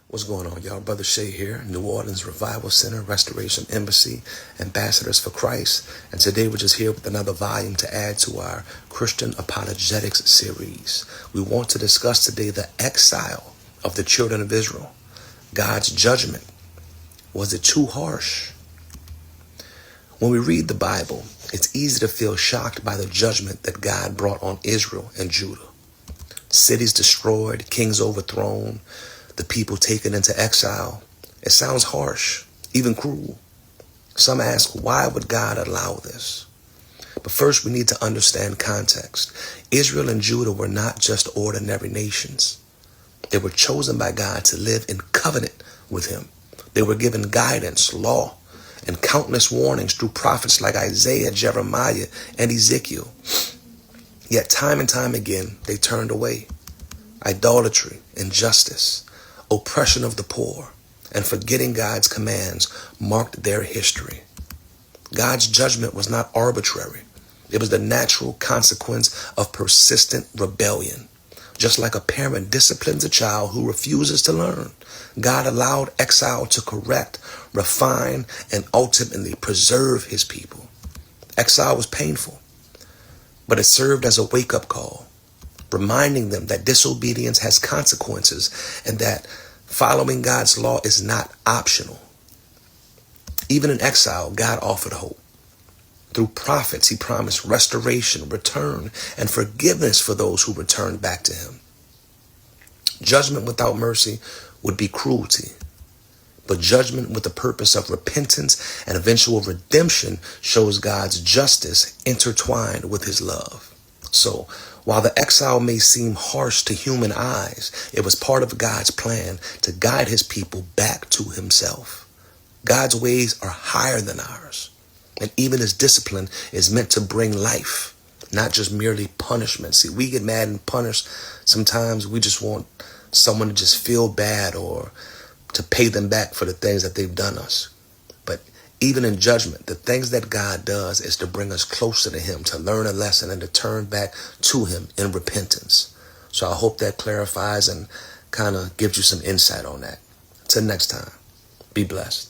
What's going on, y'all? Brother Shay here, New Orleans Revival Center, Restoration Embassy, Ambassadors for Christ. And today we're just here with another volume to add to our Christian Apologetics series. We want to discuss today the exile of the children of Israel. God's judgment. Was it too harsh? When we read the Bible, it's easy to feel shocked by the judgment that God brought on Israel and Judah. Cities destroyed, kings overthrown, the people taken into exile. It sounds harsh, even cruel. Some ask, why would God allow this? But first, we need to understand context. Israel and Judah were not just ordinary nations. They were chosen by God to live in covenant with him. They were given guidance, law, and countless warnings through prophets like Isaiah, Jeremiah, and Ezekiel. Yet time and time again, they turned away. Idolatry, injustice, oppression of the poor, and forgetting God's commands marked their history. God's judgment was not arbitrary. It was the natural consequence of persistent rebellion. Just like a parent disciplines a child who refuses to learn, God allowed exile to correct, refine, and ultimately preserve his people. Exile was painful, but it served as a wake-up call, reminding them that disobedience has consequences and that following God's law is not optional. Even in exile, God offered hope. Through prophets, he promised restoration, return, and forgiveness for those who returned back to him. Judgment without mercy would be cruelty, but judgment with the purpose of repentance and eventual redemption shows God's justice intertwined with his love. So, while the exile may seem harsh to human eyes, it was part of God's plan to guide his people back to himself. God's ways are higher than ours, and even his discipline is meant to bring life, not just merely punishment. See, we get mad and punish. Sometimes we just want someone to just feel bad or to pay them back for the things that they've done us. But even in judgment, the things that God does is to bring us closer to him, to learn a lesson and to turn back to him in repentance. So I hope that clarifies and kind of gives you some insight on that. Until next time, be blessed.